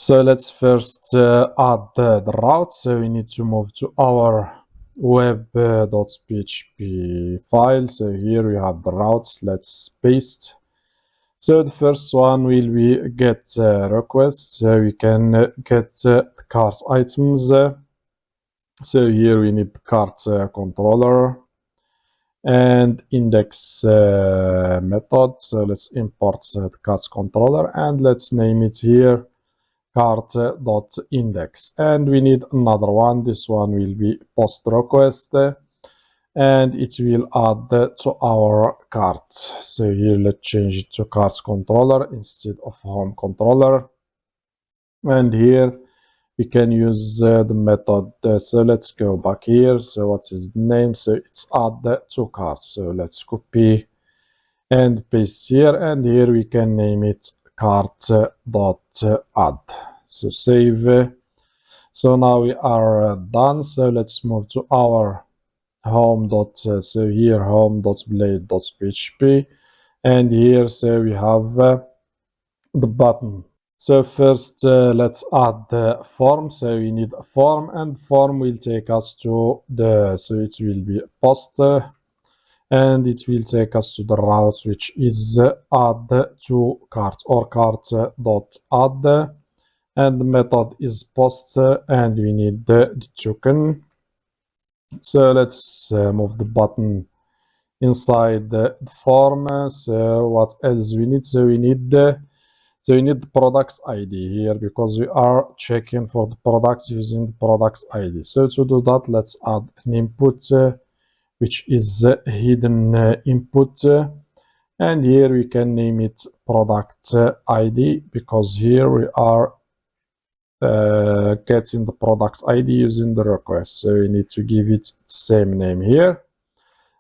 So let's first add the route. So we need to move to our web.php file. So here we have the routes. Let's paste. So the first one will be get request. So we can get cart items. So here we need cart controller and index method. So let's import the cart controller and let's name it here cart.index. And we need another one. This one will be post request and it will add to our cart. So here let's change it to cart controller instead of home controller. And here we can use the method. So let's go back here. So what is the name? So it's add to cart. So let's copy and paste here. And here we can name it cart.add. So save. So now we are done. So let's move to our home. So here home.blade.php. And here so we have the button. So first let's add the form. So we need a form and form will take us to so it will be a post and it will take us to the route which is add to cart or cart.add and the method is post and we need the token. So let's move the button inside the form. So what else we need? So we need the products ID here because we are checking for the products using the products ID. So to do that, let's add an input which is hidden input and here we can name it product ID because here we are getting the products ID using the request. So we need to give it the same name here.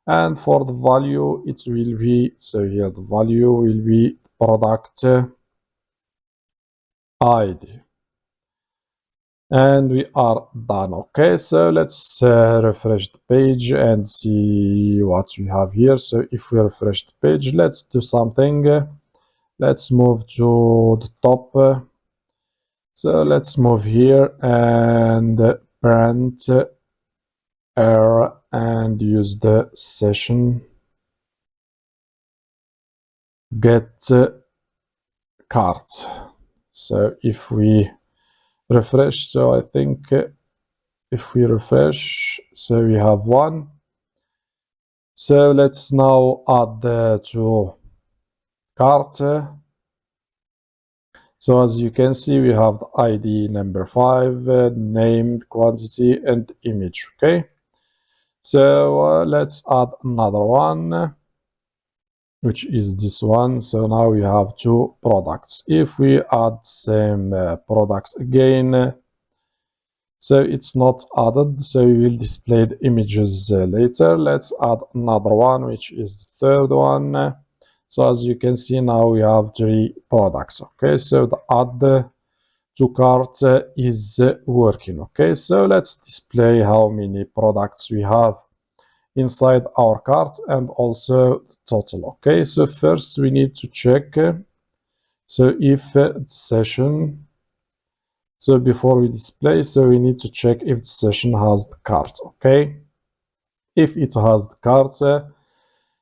And for the value, it will be, so here the value will be product ID. And we are done. Okay, so let's refresh the page and see what we have here. So if we refresh the page, let's do something. Let's move to the top. So let's move here and print error and use the session get cart. So if we refresh, so I think if we refresh, so we have one. So let's now add to cart. So as you can see, we have the ID number 5, named quantity and image. Okay. So let's add another one, which is this one. So now we have two products. If we add same products again, so it's not added, so we will display the images later. Let's add another one, which is the third one. So as you can see, now we have 3 products. Okay, so the add to cart is working. Okay, so let's display how many products we have inside our cart and also the total. Okay, so first we need to check so if the session, so before we display, so we need to check if the session has the cart. Okay, if it has the cart,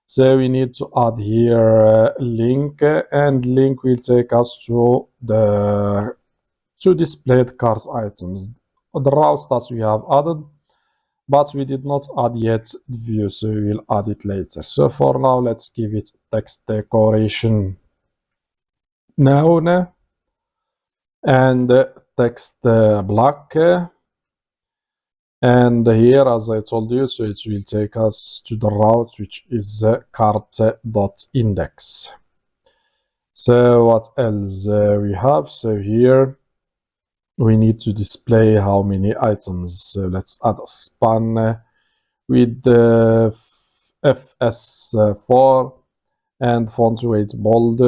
so we need to add here link and link will take us to display the cart items, the routes that we have added, but we did not add yet the view, so we will add it later. So for now, let's give it text decoration noun and text block. And here, as I told you, so it will take us to the route, which is cart.index. So what else we have? So here we need to display how many items. So let's add a span with the FS4 and font weight bold.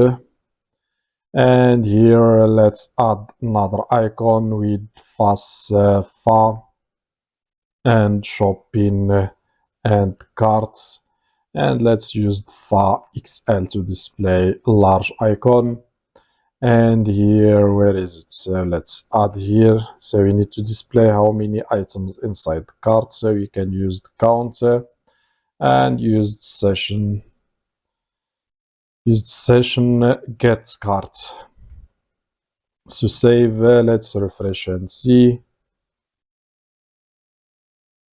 And here let's add another icon with FA and shopping and carts, and let's use the FA XL to display a large icon. And here, where is it? So let's add here. So we need to display how many items inside the cart. So you can use the counter and use the session get cart. So save, let's refresh and see.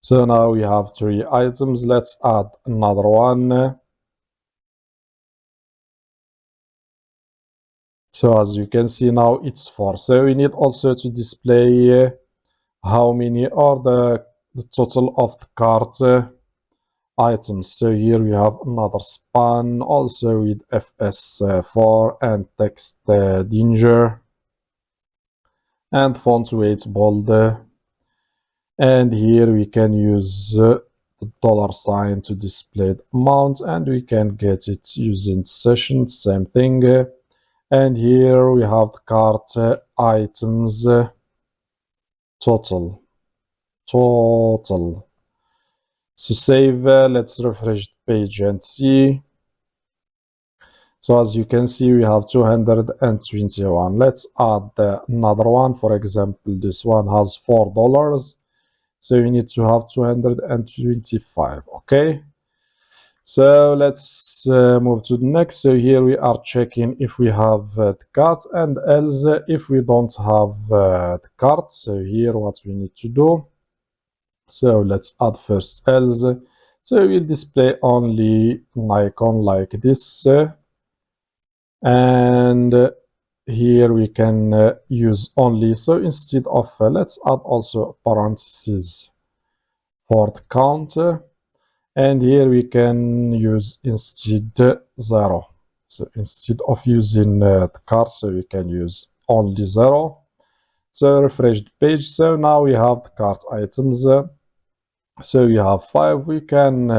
So now we have 3 items. Let's add another one. So as you can see now it's 4. So we need also to display how many are the total of the cart items. So here we have another span also with FS4 and text danger and font weight bold. And here we can use the $sign to display the amount, and we can get it using session, same thing. And here we have the cart items total. So save, let's refresh the page and see. So as you can see, we have 221. Let's add another one. For example, this one has $4. So we need to have 225. Okay. So let's move to the next. So here we are checking if we have the cart, and else if we don't have the cart. So here what we need to do. So let's add first else. So we'll display only an icon like this. And here we can use only. So instead of, let's add also parentheses for the count. And here we can use instead 0. So instead of using the card, so we can use only 0. So refresh the page. So now we have the cart items. So we have 5. We can,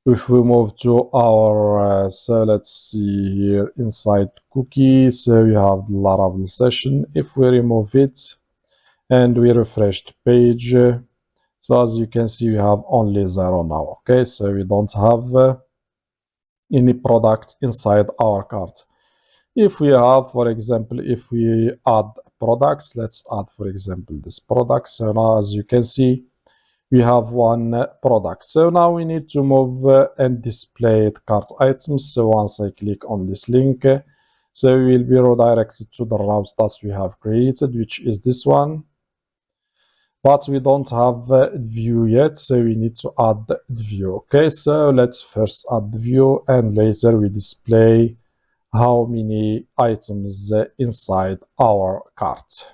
if we move to our, so let's see here inside cookie. So we have the Laravel session. If we remove it and we refresh the page, so as you can see, we have only 0 now. Okay, so we don't have any product inside our cart. If we have, for example, if we add products, let's add, for example, this product. So now, as you can see, we have one product. So now we need to move and display the cart items. So once I click on this link, so we will be redirected to the route that we have created, which is this one. But we don't have the view yet, so we need to add the view. Okay, so let's first add the view, and later we display how many items inside our cart.